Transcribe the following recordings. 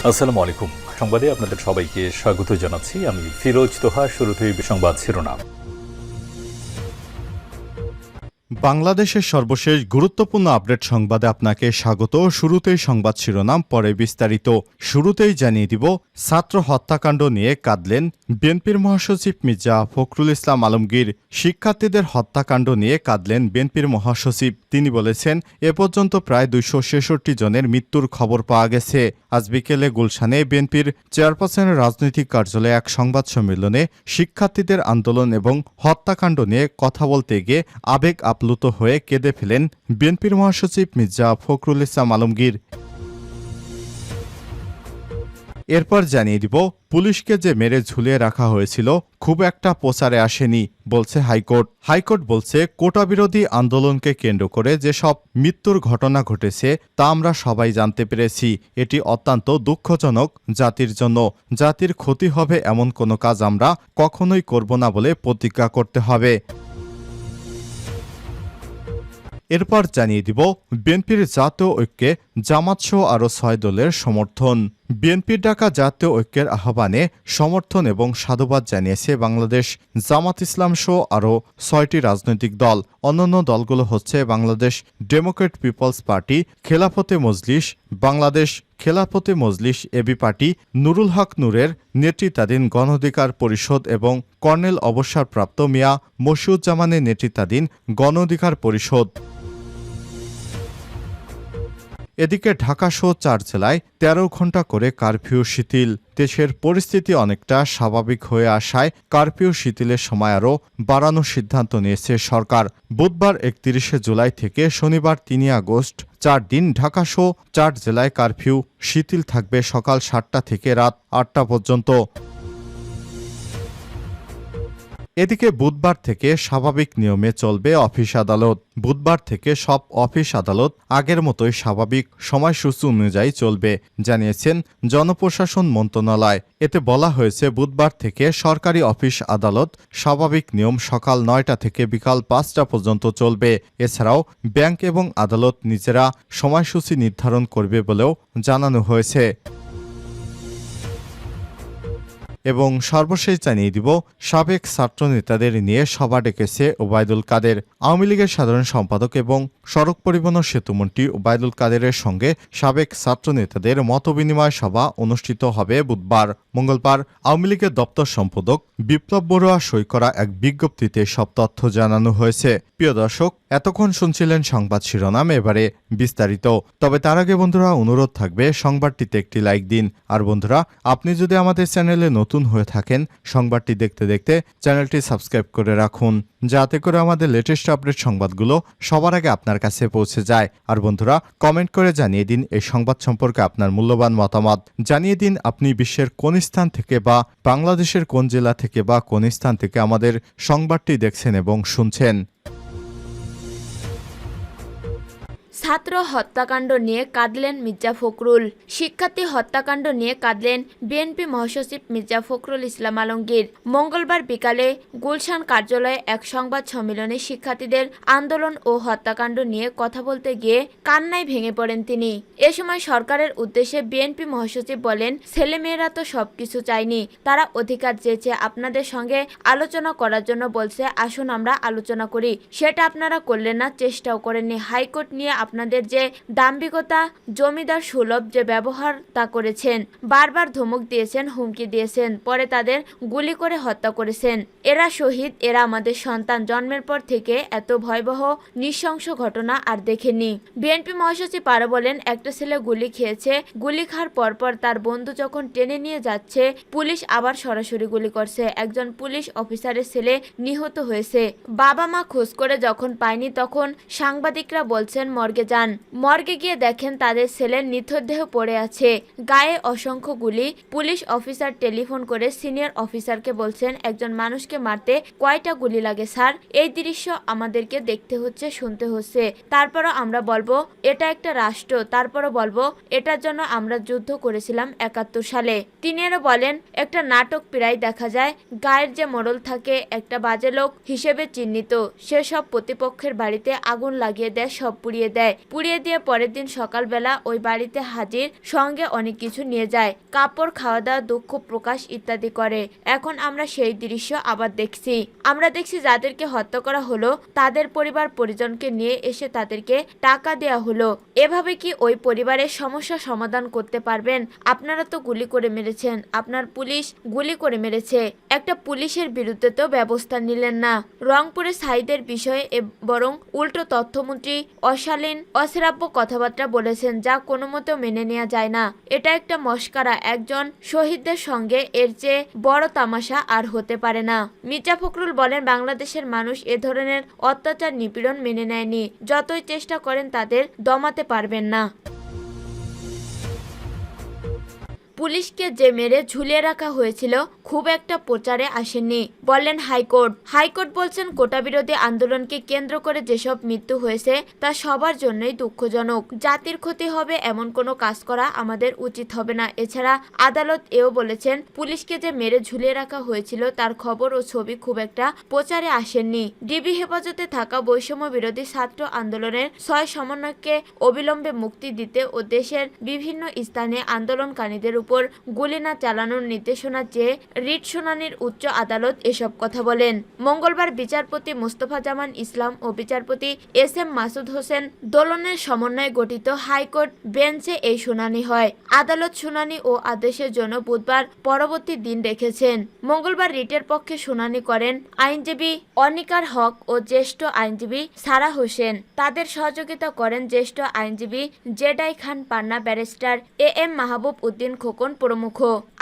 আসসালামু আলাইকুম। সংবাদে আপনাদের সবাইকে স্বাগত জানাচ্ছি। আমি ফিরোজ তোহা। শুরুতেই সংবাদ শিরোনাম। বাংলাদেশের সর্বশেষ গুরুত্বপূর্ণ আপডেট সংবাদে আপনাকে স্বাগত। শুরুতেই সংবাদ শিরোনাম, পরে বিস্তারিত। শুরুতেই জানিয়ে দিব, ছাত্র হত্যাকাণ্ড নিয়ে কাঁদলেন বিএনপির মহাসচিব মির্জা ফখরুল ইসলাম আলমগীর। শিক্ষার্থীদের হত্যাকাণ্ড নিয়ে কাঁদলেন বিএনপির মহাসচিব। তিনি বলেছেন, এ পর্যন্ত প্রায় 266 জনের মৃত্যুর খবর পাওয়া গেছে। আজ বিকেলে গুলশানে বিএনপির চেয়ারপারসনের রাজনৈতিক কার্যালয়ে এক সংবাদ সম্মেলনে শিক্ষার্থীদের আন্দোলন এবং হত্যাকাণ্ড নিয়ে কথা বলতে গিয়ে আবেগ আপ্লুত হয়ে কেঁদে ফেলেন বিএনপির মহাসচিব মির্জা ফখরুল ইসলাম আলমগীর। এরপর জানিয়ে দিব, পুলিশকে যে মেরে ঝুলিয়ে রাখা হয়েছিল খুব একটা প্রচারে আসেনি বলছে হাইকোর্ট। হাইকোর্ট বলছে, কোটা বিরোধী আন্দোলনকে কেন্দ্র করে যেসব মৃত্যুর ঘটনা ঘটেছে তা আমরা সবাই জানতে পেরেছি। এটি অত্যন্ত দুঃখজনক জাতির জন্য। জাতির ক্ষতি হবে এমন কোনো কাজ আমরা কখনোই করব না বলে প্রতিজ্ঞা করতে হবে। এরপর জানিয়ে দিব, বিএনপির জাতীয় ঐক্যে জামাতসহ আরও 6 দলের সমর্থন। বিএনপির ডাকা জাতীয় ঐক্যের আহ্বানে সমর্থন এবং সাধুবাদ জানিয়েছে বাংলাদেশ জামাত ইসলাম সহ আরও 6টি রাজনৈতিক দল। অন্যান্য দলগুলো হচ্ছে বাংলাদেশ ডেমোক্রেট পিপলস পার্টি, খেলাফতে মজলিস, বাংলাদেশ খেলাফতে মজলিস এবি পার্টি, নুরুল হক নূরের নেতৃত্বাধীন গণ অধিকার পরিষদ এবং কর্নেল অবসরপ্রাপ্ত মিয়া মশিউজ্জামানের নেতৃত্বাধীন গণ অধিকার পরিষদ। এদিকে ঢাকাসহ 4 জেলায় 13 ঘণ্টা করে কারফিউ শিথিল। দেশের পরিস্থিতি অনেকটা স্বাভাবিক হয়ে আসায় কারফিউ শিথিলের সময় আরও বাড়ানোর সিদ্ধান্ত নিয়েছে সরকার। বুধবার 31 জুলাই থেকে শনিবার 3 আগস্ট 4 দিন ঢাকাসহ 4 জেলায় কারফিউ শিথিল থাকবে সকাল 7টা থেকে রাত 8টা পর্যন্ত। এদিকে বুধবার থেকে স্বাভাবিক নিয়মে চলবে অফিস আদালত। বুধবার থেকে সব অফিস আদালত আগের মতোই স্বাভাবিক সময়সূচি অনুযায়ী চলবে, জানিয়েছেন জনপ্রশাসন মন্ত্রণালয়। এতে বলা হয়েছে, বুধবার থেকে সরকারি অফিস আদালত স্বাভাবিক নিয়ম সকাল 9টা থেকে বিকাল 5টা পর্যন্ত চলবে। এছাড়াও ব্যাংক এবং আদালত নিজেরা সময়সূচি নির্ধারণ করবে বলেও জানানো হয়েছে। এবং সর্বশেষ জানিয়ে দিব, সাবেক ছাত্র নেতাদের নিয়ে সভা ডেকেছে ওবায়দুল কাদের। আওয়ামী লীগের সাধারণ সম্পাদক এবং সড়ক পরিবহন ও সেতুমন্ত্রী ওবায়দুল কাদেরের সঙ্গে সাবেক ছাত্র নেতাদের মতবিনিময় সভা অনুষ্ঠিত হবে বুধবার। মঙ্গলবার আওয়ামী লীগের দপ্তর সম্পাদক বিপ্লব বড়ুয়া সই করা এক বিজ্ঞপ্তিতে সব তথ্য জানানো হয়েছে। প্রিয় দর্শক, এতক্ষণ শুনছিলেন সংবাদ শিরোনাম, এবারে বিস্তারিত। তবে তার আগে বন্ধুরা, অনুরোধ থাকবে সংবাদটিতে একটি লাইক দিন। আর বন্ধুরা, আপনি যদি আমাদের চ্যানেলে নতুন হয়ে থাকেন, সংবাদটি দেখতে দেখতে চ্যানেলটি সাবস্ক্রাইব করে রাখুন, যাতে করে আমাদের লেটেস্ট আপডেট সংবাদগুলো সবার আগে আপনার কাছে পৌঁছে যায়। আর বন্ধুরা, কমেন্ট করে জানিয়ে দিন এই সংবাদ সম্পর্কে আপনার মূল্যবান মতামত। জানিয়ে দিন আপনি বিশ্বের কোন স্থান থেকে বা বাংলাদেশের কোন জেলা থেকে বা কোন স্থান থেকে আমাদের সংবাদটি দেখছেন এবং শুনছেন। ছাত্র হত্যাকাণ্ড নিয়ে কাঁদলেন মির্জা ফখরুল। শিক্ষার্থী হত্যাকাণ্ড নিয়ে কাঁদলেন বিএনপি মহাসচিব মির্জা ফখরুল ইসলাম আলমগীর। মঙ্গলবার বিকালে গুলশান কার্যালয়ে এক সংবাদ সম্মেলনে শিক্ষার্থীদের আন্দোলন ও হত্যাকাণ্ড নিয়ে কথা বলতে গিয়ে কান্নায় ভেঙে পড়েন তিনি। এ সময় সরকারের উদ্দেশ্যে বিএনপি মহাসচিব বলেন, ছেলেমেয়েরা তো সবকিছু চায়নি, তারা অধিকার চেয়েছে। আপনাদের সঙ্গে আলোচনা করার জন্য বলছে, আসুন আমরা আলোচনা করি। সেটা আপনারা করলেন না, চেষ্টাও করেননি। হাইকোর্ট নিয়ে আপনাদের যে দাম্ভিকতা, জমিদার সুলভ যে ব্যবহার তা করেছেন। বারবার ধমক দিয়েছেন, হুমকি দিয়েছেন, পরে তাদের গুলি করে হত্যা করেছেন। এরা শহীদ, এরা আমাদের সন্তান। জন্মের পর থেকে এত ভয়াবহ নৃশংস ঘটনা আর দেখেনি। বিএনপি মহাসচিব আরো বলেন, একটা ছেলে গুলি খেয়েছে, গুলি খাওয়ার পরপর তার বন্ধু যখন টেনে নিয়ে যাচ্ছে, পুলিশ আবার সরাসরি গুলি করছে। একজন পুলিশ অফিসারের ছেলে নিহত হয়েছে। বাবা মা খোঁজ করে যখন পায়নি, তখন সাংবাদিকরা বলছেন মর্গে যান। মর্গে গিয়ে দেখেন তাদের ছেলের নিথরদেহ পড়ে আছে, গায়ে অসংখ্য গুলি। পুলিশ অফিসার টেলিফোন করে সিনিয়র অফিসারকে বলছেন, একজন মানুষকে মারতে কয়টা গুলি লাগে স্যার? এই দৃশ্য আমাদেরকে দেখতে হচ্ছে, শুনতে হচ্ছে। তারপরও আমরা বলবো এটা একটা রাষ্ট্র, তারপরও বলবো এটার জন্য আমরা যুদ্ধ করেছিলাম 71 সালে। তিনি আরো বলেন, একটা নাটক প্রায় দেখা যায়, গায়ের যে মোড়ল থাকে একটা বাজে লোক হিসেবে চিহ্নিত, সে সব প্রতিপক্ষের বাড়িতে আগুন লাগিয়ে দেয়, সব পুড়িয়ে দেয়। দেয়, পুড়িয়ে দিয়ে পরের দিন সকালবেলা ওই বাড়িতে হাজির, সঙ্গে অনেক কিছু নিয়ে যায়, কাপড়, খাওয়া দাওয়া, দুঃখ প্রকাশ ইত্যাদি করে। এখন আমরা সেই দৃশ্য আবার দেখছি। আমরা দেখছি যাদেরকে হত্যা করা হলো তাদের পরিবার পরিজনকে নিয়ে এসে তাদেরকে টাকা দেয়া হলো। এভাবে কি ওই পরিবারের সমস্যা সমাধান করতে পারবেন? আপনারা তো গুলি করে মেরেছেন, আপনার পুলিশ গুলি করে মেরেছে, একটা পুলিশের বিরুদ্ধে তো ব্যবস্থা নিলেন না। রংপুরে সাইদের বিষয়ে বরং উল্টো তথ্যমন্ত্রী অশালীন অশ্রাব্য কথাবার্তা বলেছেন, যা কোনো মতেও মেনে নেওয়া যায় না। এটা একটা মস্কারা, একজন শহীদদের সঙ্গে এর চেয়ে বড় তামাশা আর হতে পারে না। মির্জা ফখরুল বলেন, বাংলাদেশের মানুষ এ ধরনের অত্যাচার নিপীড়ন মেনে নেয়নি, যতই চেষ্টা করেন তাদের দমাতে পারবেন না। পুলিশকে যে মেরে ঝুলিয়ে রাখা হয়েছিল খুব একটা প্রচারে আসেনি, বললেন হাইকোর্ট। হাইকোর্ট বলছেন, কোটা বিরোধী আন্দোলনকে কেন্দ্র করে যেসব মৃত্যু হয়েছে তা সবার জন্যই দুঃখজনক। জাতির ক্ষতি হবে এমন কোনো কাজ করা আমাদের উচিত হবে না। এছাড়া আদালত এও বলেছেন, পুলিশকে যে মেরে ঝুলিয়ে রাখা হয়েছিল তার খবর ও ছবি খুব একটা প্রচারে আসেননি। ডিবি হেফাজতে থাকা বৈষম্য বিরোধী ছাত্র আন্দোলনের 6 সমন্বয়ককে অবিলম্বে মুক্তি দিতে ও দেশের বিভিন্ন স্থানে আন্দোলনকারীদের উপর গুলি না চালানোর নির্দেশনা চেয়ে রিট শুনানির উচ্চ আদালত এসব কথা বলেন। মঙ্গলবার বিচারপতি মোস্তফা জামান ইসলাম ও বিচারপতি SM মাসুদ হোসেন দোলনের সমন্বয়ে গঠিত হাইকোর্ট বেঞ্চে এই শুনানি হয়। আদালত শুনানি ও আদেশের জন্য বুধবার পরবর্তী দিন রেখেছেন। মঙ্গলবার রিটের পক্ষে শুনানি করেন আইনজীবী অনিকার হক ও জ্যেষ্ঠ আইনজীবী সারা হোসেন। তাদের সহযোগিতা করেন জ্যেষ্ঠ আইনজীবী Jedi Khan Panna, barrister AM Mahbub Uddin Khokon প্রমুখ।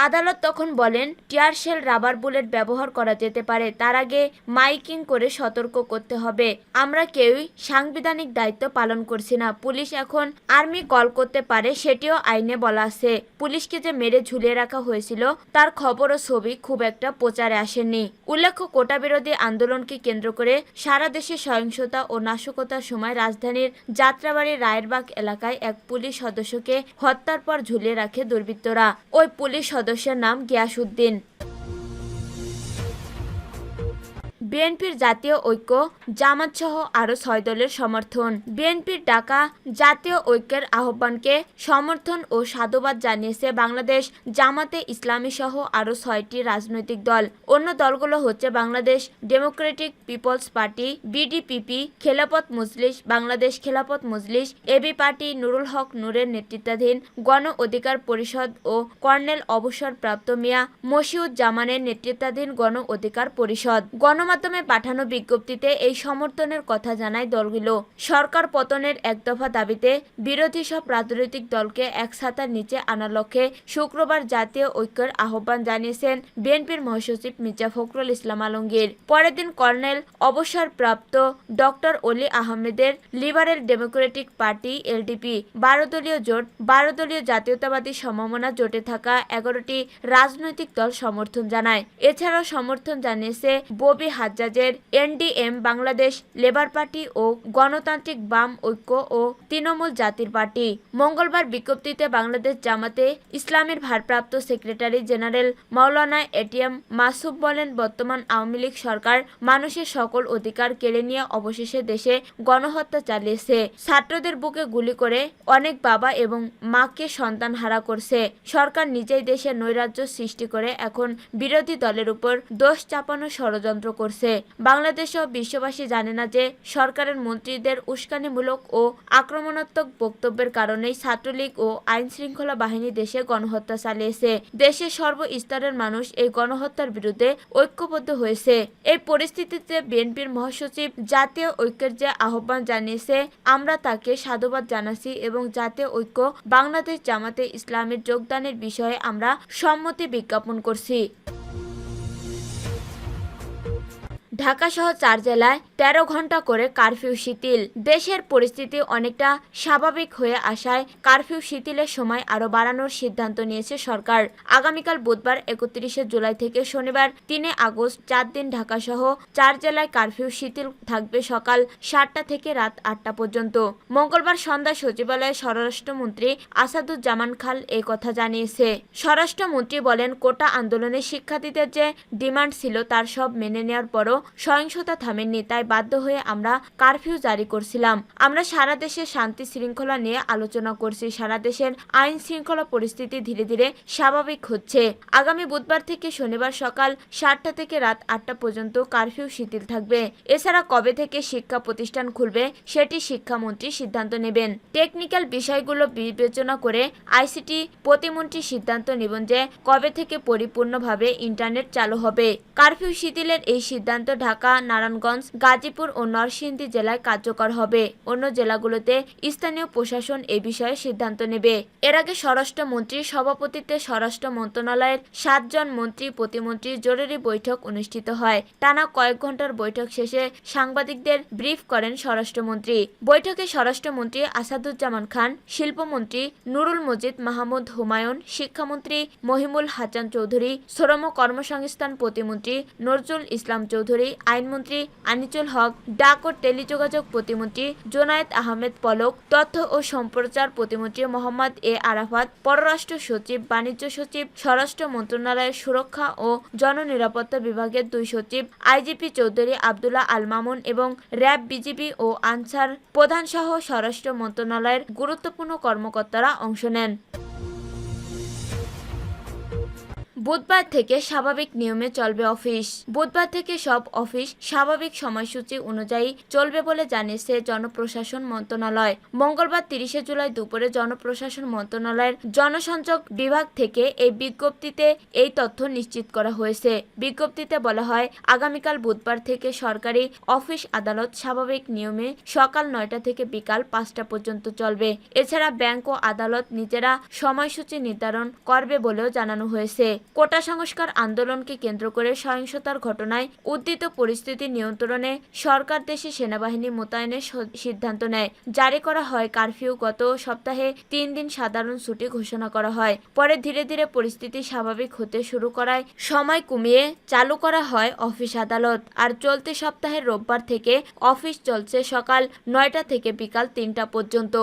আদালত তখন বলেন, টিয়ার শেল, রাবার বুলেট ব্যবহার করা যেতে পারে, তার আগে মাইকিং করে সতর্ক করতে হবে। আমরা কেউই সাংবিধানিক দায়িত্ব পালন করছি না। পুলিশ এখন আর্মি কল করতে পারে, সেটিও আইনে বলা আছে। পুলিশকে যে মেরে ঝুলিয়ে রাখা হয়েছিল তার খবর ও ছবি খুব একটা প্রচারে আসেনি। উল্লেখ্য, কোটা বিরোধী আন্দোলনকে কেন্দ্র করে সারা দেশে সহিংসতা ও নাশকতার সময় রাজধানীর যাত্রাবাড়ি রায়েরবাগ এলাকায় এক পুলিশ সদস্যকে হত্যার পর ঝুলিয়ে রাখে দুর্বৃত্তরা। ওই পুলিশ সদস্যের নাম গিয়াসউদ্দিন। বিএনপির জাতীয় ঐক্য, জামাত সহ আরো 6 দলের সমর্থন। বিএনপির ডাকা জাতীয় ঐক্যের আহ্বানকে সমর্থন ও সাধুবাদ জানিয়েছে বাংলাদেশ জামাতে ইসলামী সহ আরো 6টি রাজনৈতিক দল। অন্য দলগুলো হচ্ছে Bangladesh democratic peoples party, BDPP, Khelafat Majlis, Bangladesh Khelafat Majlis, AB party, Nurul Haq নূরের নেতৃত্বাধীন গণ অধিকার পরিষদ ও কর্নেল অবসরপ্রাপ্ত মিয়া মশিউজ্জামানের নেতৃত্বাধীন গণ অধিকার পরিষদ। গণমাধ্যমে পাঠানো বিজ্ঞপ্তিতে এই সমর্থনের কথা জানায় দলগুলো। সরকার পতনের এক দফা দাবিতে বিরোধী সব রাজনৈতিক দলকে এক ছাতার নিচে আনার লক্ষ্যে শুক্রবার জাতীয় ঐক্যের আহ্বান জানিয়েছেন বিএনপির মহাসচিব মির্জা ফখরুল ইসলাম আলমগীর। পরের দিন কর্নেল অবসরপ্রাপ্ত ডক্টর অলি আহমেদের লিবারেল ডেমোক্রেটিক পার্টি LDP 12 দলীয় জোট, 12 দলীয় জাতীয়তাবাদী সমমনা জোটে থাকা 11টি রাজনৈতিক দল সমর্থন জানায়। এছাড়াও সমর্থন জানিয়েছে ববি হাজ্জাজের NDM, বাংলাদেশ লেবার পার্টি ও গণতান্ত্রিক বাম ঐক্য ও তৃণমূল জাতির পার্টি। মঙ্গলবার বিজ্ঞপ্তিতে বাংলাদেশ জামাতে ইসলামীর ভারপ্রাপ্ত সেক্রেটারি জেনারেল মাওলানা ATM মাসুদ বলেন, বর্তমান আওয়ামী লীগ সরকার মানুষের সকল অধিকার কেড়ে নিয়ে অবশেষে দেশে গণহত্যা চালিয়েছে। ছাত্রদের বুকে গুলি করে অনেক বাবা এবং মাকে সন্তান হারা করছে। সরকার নিজেই দেশে নৈরাজ্য সৃষ্টি করে এখন বিরোধী দলের উপর দোষ চাপানোর ষড়যন্ত্র করছে। বাংলাদেশ ও বিশ্ববাসী জানে না যে সরকারের মন্ত্রীদের উস্কানিমূলক ও আক্রমণাত্মক বক্তব্যের কারণেই ছাত্রলীগ ও আইন শৃঙ্খলা বাহিনী দেশে গণহত্যা চালিয়েছে। দেশের সর্বস্তরের মানুষ এই গণহত্যার বিরুদ্ধে ঐক্যবদ্ধ হয়েছে। এই পরিস্থিতিতে বিএনপির মহাসচিব জাতীয় ঐক্যের যে আহ্বান জানিয়েছে, আমরা তাকে সাধুবাদ জানাচ্ছি এবং জাতীয় ঐক্য বাংলাদেশ জামাতে ইসলামের যোগদানের বিষয়ে আমরা সম্মতি বিজ্ঞাপন করছি। ঢাকা সহ 4 জেলায় 13 ঘন্টা করে কারফিউ শিথিল। দেশের পরিস্থিতি অনেকটা স্বাভাবিক হয়ে আসায় কারফিউ শিথিলের সময় আরও বাড়ানোর সিদ্ধান্ত নিয়েছে সরকার। আগামীকাল বুধবার 31 জুলাই থেকে শনিবার 3 আগস্ট 4 দিন ঢাকা সহ 4 জেলায় কারফিউ শিথিল থাকবে সকাল 7টা থেকে রাত 8টা পর্যন্ত। মঙ্গলবার সন্ধ্যায় সচিবালয়ে স্বরাষ্ট্রমন্ত্রী আসাদুজ্জামান খান এই কথা জানিয়েছে। স্বরাষ্ট্রমন্ত্রী বলেন, কোটা আন্দোলনে শিক্ষার্থীদের যে ডিমান্ড ছিল তার সব মেনে নেওয়ার পরও সহিংসতা থামেননি, তাই বাধ্য হয়ে আমরা কারফিউ জারি করছিলাম। আমরা সারা দেশে শান্তি শৃঙ্খলা নিয়ে আলোচনা করছি। সারা দেশের আইন শৃঙ্খলা পরিস্থিতি ধীরে ধীরে স্বাভাবিক হচ্ছে। আগামী বুধবার থেকে শনিবার সকাল 7টা থেকে রাত 8টা পর্যন্ত কারফিউ শিথিল থাকবে। এছাড়া কবে থেকে শিক্ষা প্রতিষ্ঠান খুলবে সেটি শিক্ষামন্ত্রী সিদ্ধান্ত নেবেন। টেকনিক্যাল বিষয়গুলো বিবেচনা করে আইসিটি প্রতিমন্ত্রী সিদ্ধান্ত নেবেন যে কবে থেকে পরিপূর্ণভাবে ইন্টারনেট চালু হবে। কারফিউ শিথিলের এই সিদ্ধান্ত ঢাকা, নারায়ণগঞ্জ, গাজীপুর ও নরসিংদী জেলায় কার্যকর হবে। অন্য জেলাগুলোতে স্থানীয় প্রশাসন এই বিষয়ে সিদ্ধান্ত নেবে। এর আগে স্বরাষ্ট্রমন্ত্রীর সভাপতিত্বে স্বরাষ্ট্র মন্ত্রণালয়ের 7 জন মন্ত্রী প্রতিমন্ত্রীর জরুরি বৈঠক অনুষ্ঠিত হয়। টানা কয়েক ঘন্টার বৈঠক শেষে সাংবাদিকদের ব্রিফ করেন স্বরাষ্ট্রমন্ত্রী। বৈঠকে স্বরাষ্ট্রমন্ত্রী আসাদুজ্জামান খান, শিল্পমন্ত্রী নুরুল মজিদ মাহমুদ হুমায়ুন, শিক্ষামন্ত্রী মহিমুল হাসান চৌধুরী, শ্রম কর্মসংস্থান প্রতিমন্ত্রী নজরুল ইসলাম চৌধুরী, আইনমন্ত্রী আনিসুল হক, ডাক ও টেলিযোগাযোগ প্রতিমন্ত্রী জোনায়েদ আহমেদ পলক, তথ্য ও সম্প্রচার প্রতিমন্ত্রী মোহাম্মদ এ আরাফাত, পররাষ্ট্র সচিব, বাণিজ্য সচিব, স্বরাষ্ট্র মন্ত্রণালয়ের সুরক্ষা ও জননিরাপত্তা বিভাগের 2 সচিব, আইজিপি চৌধুরী আব্দুল্লাহ আল মামুন এবং র্যাব, বিজিবি ও আনসার প্রধানসহ স্বরাষ্ট্র মন্ত্রণালয়ের গুরুত্বপূর্ণ কর্মকর্তারা অংশ নেন। বুধবার থেকে স্বাভাবিক নিয়মে চলবে অফিস। বুধবার থেকে সব অফিস স্বাভাবিক সময়সূচি অনুযায়ী চলবে বলে জানিয়েছে জনপ্রশাসন মন্ত্রণালয়। মঙ্গলবার 30 জুলাই দুপুরে জনপ্রশাসন মন্ত্রণালয়ের জনসংযোগ বিভাগ থেকে এই বিজ্ঞপ্তিতে এই তথ্য নিশ্চিত করা হয়েছে। বিজ্ঞপ্তিতে বলা হয়, আগামীকাল বুধবার থেকে সরকারি অফিস আদালত স্বাভাবিক নিয়মে সকাল 9টা থেকে বিকাল 5টা পর্যন্ত চলবে। এছাড়া ব্যাংক ও আদালত নিজেরা সময়সূচি নির্ধারণ করবে বলেও জানানো হয়েছে। কোটা সংস্কার আন্দোলনকে কেন্দ্র করে সহিংসতার ঘটনায় উদ্ভূত পরিস্থিতি নিয়ন্ত্রণে সরকার দেশে সেনাবাহিনী মোতায়েনের সিদ্ধান্ত নেয়। জারি করা হয় কারফিউ। গত সপ্তাহে 3 দিন সাধারণ ছুটি ঘোষণা করা হয়। পরে ধীরে ধীরে পরিস্থিতি স্বাভাবিক হতে শুরু করায় সময় কমিয়ে চালু করা হয় অফিস আদালত। আর চলতি সপ্তাহের রোববার থেকে অফিস চলছে সকাল 9টা থেকে বিকাল 3টা পর্যন্ত।